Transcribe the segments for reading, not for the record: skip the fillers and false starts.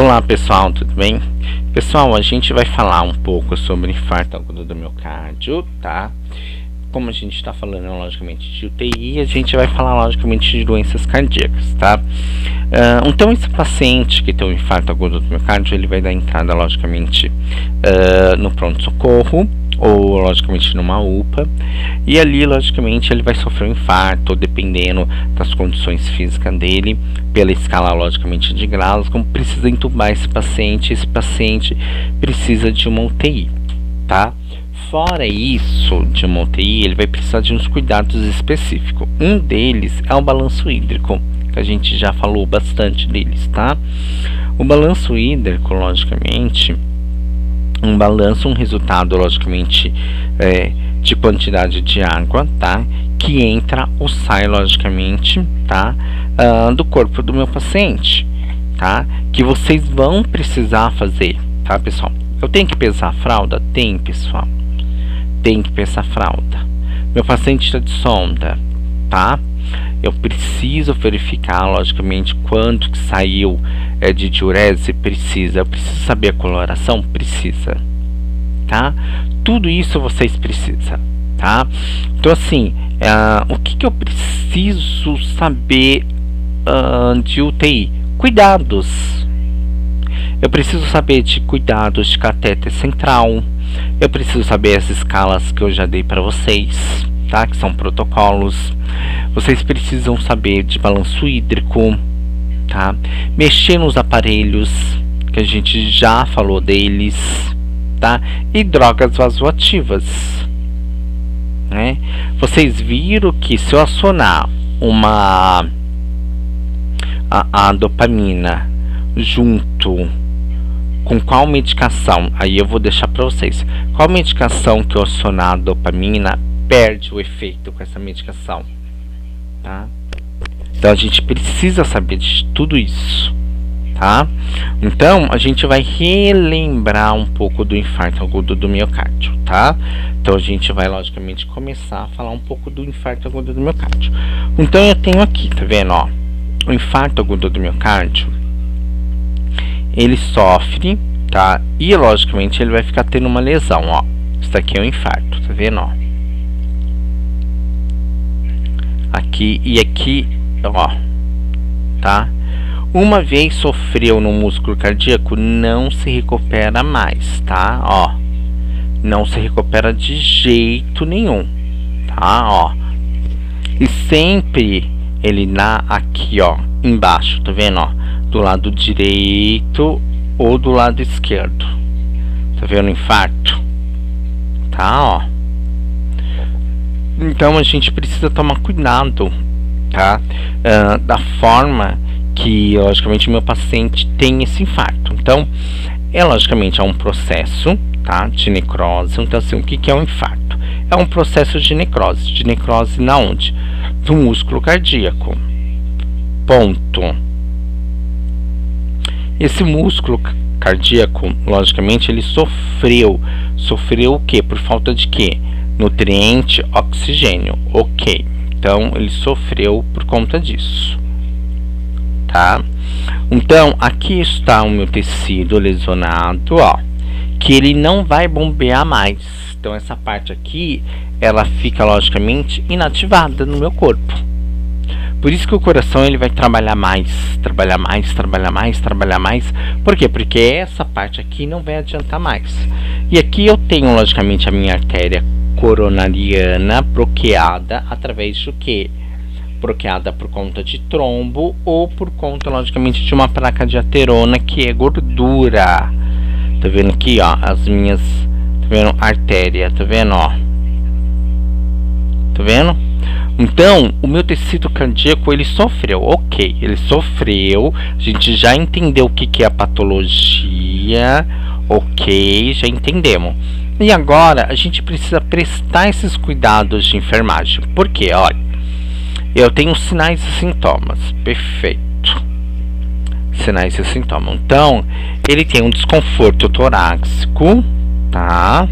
Olá pessoal, tudo bem? Pessoal, a gente vai falar um pouco sobre infarto agudo do miocárdio, tá? Como a gente está falando logicamente de UTI, a gente vai falar logicamente de doenças cardíacas, tá? Então esse paciente que tem um infarto agudo do miocárdio, ele vai dar entrada logicamente no pronto-socorro, ou logicamente numa UPA, e ali logicamente ele vai sofrer um infarto, dependendo das condições físicas dele, pela escala logicamente de graus, como precisa entubar esse paciente precisa de uma UTI, tá? Fora isso, de uma UTI, ele vai precisar de uns cuidados específicos. Um deles é o balanço hídrico, que a gente já falou bastante deles, tá? O balanço hídrico, logicamente, um resultado logicamente de quantidade de água, tá, que entra ou sai logicamente, tá, do corpo do meu paciente, tá, que vocês vão precisar fazer, tá, pessoal? Eu tenho que pesar a fralda? Tem, pessoal, tem que pesar a fralda. Meu paciente está de sonda, tá? Eu preciso verificar logicamente quanto que saiu de diurese, eu preciso saber a coloração, precisa, tá? Tudo isso vocês precisam, tá? Então assim, o que eu preciso saber de UTI? Cuidados. Eu preciso saber de cuidados de catéter central. Eu preciso saber as escalas que eu já dei para vocês, tá? Que são protocolos. Vocês precisam saber de balanço hídrico, tá? Mexer nos aparelhos, que a gente já falou deles, tá? E drogas vasoativas, né? Vocês viram que se eu acionar a dopamina junto com qual medicação, aí eu vou deixar para vocês, qual medicação que eu acionar a dopamina perde o efeito com essa medicação, tá? Então a gente precisa saber de tudo isso, tá? Então a gente vai relembrar um pouco do infarto agudo do miocárdio, tá? Então a gente vai logicamente começar a falar um pouco do infarto agudo do miocárdio. Então eu tenho aqui, tá vendo, ó, o infarto agudo do miocárdio, ele sofre, tá? E logicamente ele vai ficar tendo uma lesão, ó. Isso daqui é um infarto, tá vendo, ó? Aqui e aqui, ó, tá? Uma vez sofreu no músculo cardíaco, não se recupera mais, tá? Ó, não se recupera de jeito nenhum, tá? Ó, e sempre ele aqui, ó, embaixo, tá vendo, ó? Do lado direito ou do lado esquerdo, tá vendo o infarto? Tá, ó. Então a gente precisa tomar cuidado, tá? Da forma que logicamente meu paciente tem esse infarto. Então logicamente é um processo, tá, de necrose. Então assim, o que é um infarto? É um processo de necrose na onde? Do músculo cardíaco, ponto. Esse músculo cardíaco, logicamente, ele sofreu o que? Por falta de quê? Nutriente, oxigênio, ok. Então ele sofreu por conta disso, tá? Então aqui está o meu tecido lesionado, ó, que ele não vai bombear mais. Então essa parte aqui, ela fica logicamente inativada no meu corpo. Por isso que o coração ele vai trabalhar mais. Por quê? Porque essa parte aqui não vai adiantar mais. E aqui eu tenho logicamente a minha artéria coronariana bloqueada através do que? Bloqueada por conta de trombo ou por conta logicamente de uma placa de aterona, que é gordura. Tá vendo aqui, ó, as minhas, tá vendo? Artéria, tá vendo, ó? Tá vendo? Então, o meu tecido cardíaco, ele sofreu, ok, ele sofreu, a gente já entendeu o que é a patologia, ok, já entendemos. E agora, a gente precisa prestar esses cuidados de enfermagem, porque, olha, eu tenho sinais e sintomas, perfeito, sinais e sintomas. Então, ele tem um desconforto torácico, tá?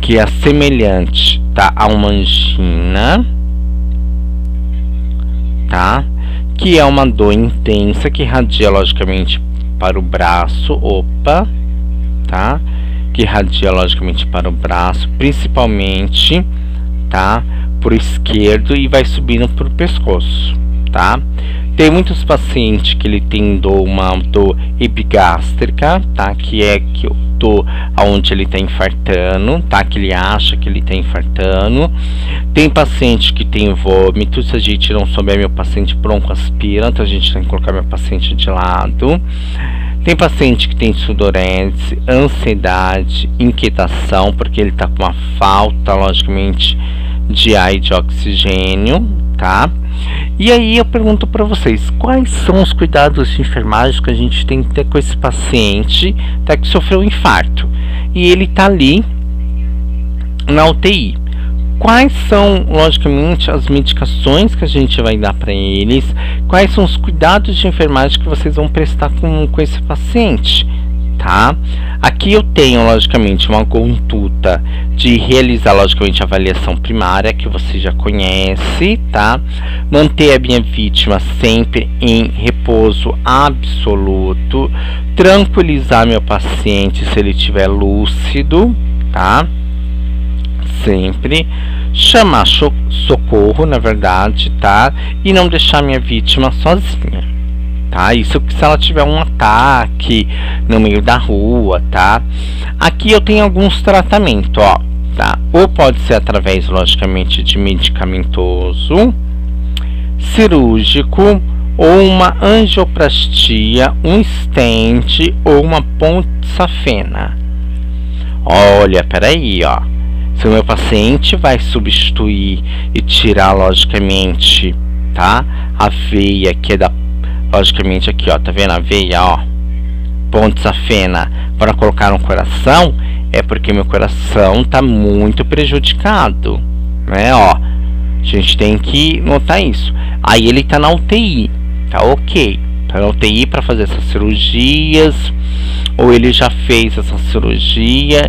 Que é semelhante, tá, a uma angina, tá? Que é uma dor intensa que irradia logicamente para o braço, opa, tá? Que irradia logicamente para o braço, principalmente, tá? Pro esquerdo e vai subindo pro pescoço, tá? Tem muitos pacientes que ele tem uma dor epigástrica, tá? Que é que eu tô aonde ele tá infartando, tá? Que ele acha que ele tá infartando. Tem paciente que tem vômito. Se a gente não souber meu paciente broncoaspira, então a gente tem que colocar meu paciente de lado. Tem paciente que tem sudorese, ansiedade, inquietação, porque ele tá com uma falta, logicamente, de ar e de oxigênio, tá? E aí eu pergunto para vocês, quais são os cuidados de enfermagem que a gente tem que ter com esse paciente, tá, que sofreu um infarto e ele tá ali na UTI? Quais são, logicamente, as medicações que a gente vai dar para eles? Quais são os cuidados de enfermagem que vocês vão prestar com esse paciente, tá? Aqui eu tenho, logicamente, uma conduta de realizar, logicamente, a avaliação primária, que você já conhece, tá? Manter a minha vítima sempre em repouso absoluto, tranquilizar meu paciente se ele estiver lúcido, tá? Sempre chamar socorro, na verdade, tá? E não deixar minha vítima sozinha, tá? Isso se ela tiver um ataque no meio da rua, tá? Aqui eu tenho alguns tratamentos, ó, tá? Ou pode ser através, logicamente, de medicamentoso, cirúrgico, ou uma angioplastia, um stent ou uma ponte safena. Olha, peraí, ó. Se o meu paciente vai substituir e tirar, logicamente, tá? A veia que é da, logicamente aqui, ó, tá vendo a veia, ó, ponte safena, para colocar no coração, é porque meu coração tá muito prejudicado, né, ó. A gente tem que notar isso. Aí ele tá na UTI, tá ok, tá na UTI para fazer essas cirurgias, ou ele já fez essa cirurgia.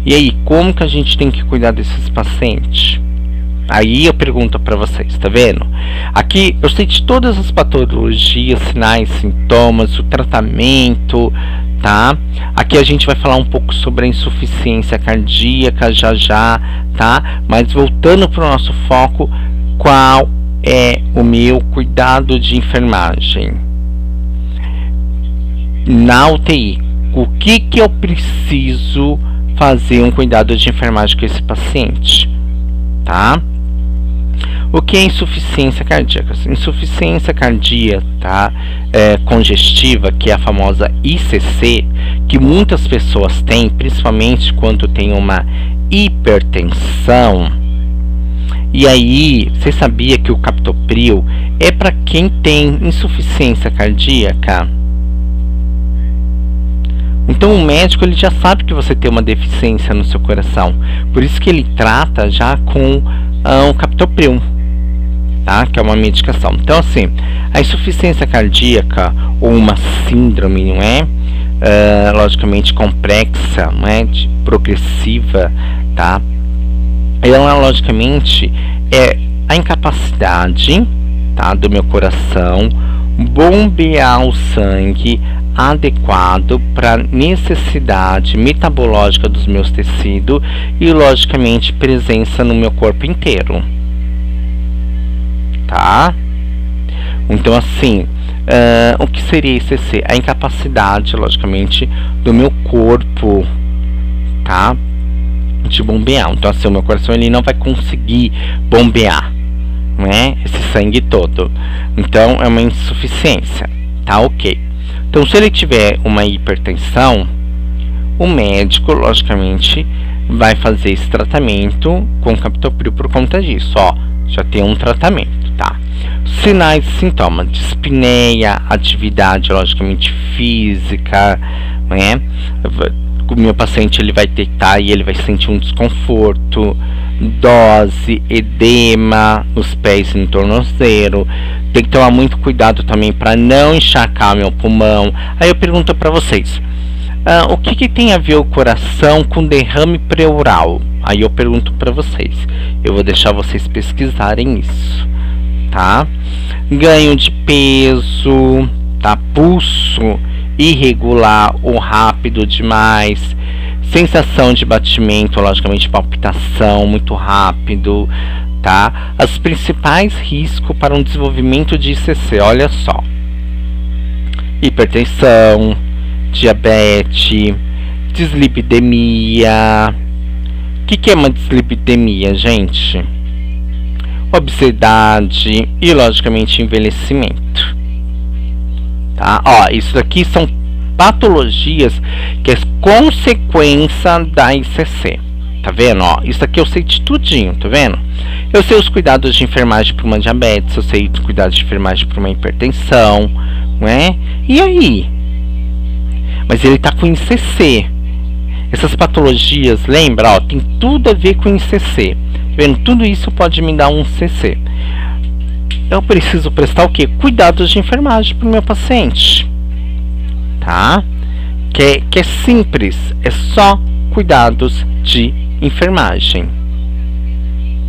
E aí, como que a gente tem que cuidar desses pacientes? Aí eu pergunto para vocês, tá vendo? Aqui eu sei de todas as patologias, sinais, sintomas, o tratamento, tá? Aqui a gente vai falar um pouco sobre a insuficiência cardíaca já, tá? Mas voltando para o nosso foco, qual é o meu cuidado de enfermagem? Na UTI, o que eu preciso fazer um cuidado de enfermagem com esse paciente, tá? O que é insuficiência cardíaca? Insuficiência cardíaca, tá? Congestiva, que é a famosa ICC, que muitas pessoas têm, principalmente quando tem uma hipertensão. E aí, você sabia que o captopril é para quem tem insuficiência cardíaca? Então o médico ele já sabe que você tem uma deficiência no seu coração, por isso que ele trata já com o captopril, tá? Que é uma medicação. Então assim, a insuficiência cardíaca ou uma síndrome, não é? Logicamente complexa, não é? Progressiva, tá? Ela logicamente é a incapacidade, tá, do meu coração bombear o sangue adequado para necessidade metabológica dos meus tecidos e logicamente presença no meu corpo inteiro, tá? Então assim, o que seria ICC? A incapacidade, logicamente, do meu corpo, tá, de bombear. Então assim, o meu coração ele não vai conseguir bombear, né, esse sangue todo. Então é uma insuficiência, tá, ok. Então se ele tiver uma hipertensão, o médico logicamente vai fazer esse tratamento com captopril por conta disso, ó, já tem um tratamento, tá? Sinais e sintomas: dispneia, atividade logicamente física, né? O meu paciente ele vai detectar e ele vai sentir um desconforto, dose, edema nos pés e no tornozelo. Tem que tomar muito cuidado também para não encharcar meu pulmão. Aí eu pergunto para vocês, o que tem a ver o coração com derrame pleural? Aí eu pergunto para vocês, eu vou deixar vocês pesquisarem isso, tá? Ganho de peso, tá? Pulso irregular ou rápido demais, sensação de batimento, logicamente palpitação muito rápido, tá? Os principais riscos para um desenvolvimento de ICC, olha só: hipertensão, diabetes, dislipidemia. O que é uma dislipidemia, gente? Obesidade e, logicamente, envelhecimento. Tá? Ó, isso aqui são patologias que é consequência da ICC. Tá vendo? Ó, isso aqui eu sei de tudinho, tá vendo? Eu sei os cuidados de enfermagem para uma diabetes, eu sei os cuidados de enfermagem para uma hipertensão, né? E aí? Mas ele tá com ICC. Essas patologias, lembra, ó, tem tudo a ver com ICC. Tá vendo? Tudo isso pode me dar um CC. Eu preciso prestar o quê? Cuidados de enfermagem para o meu paciente. Tá? Que é simples. É só cuidados de enfermagem.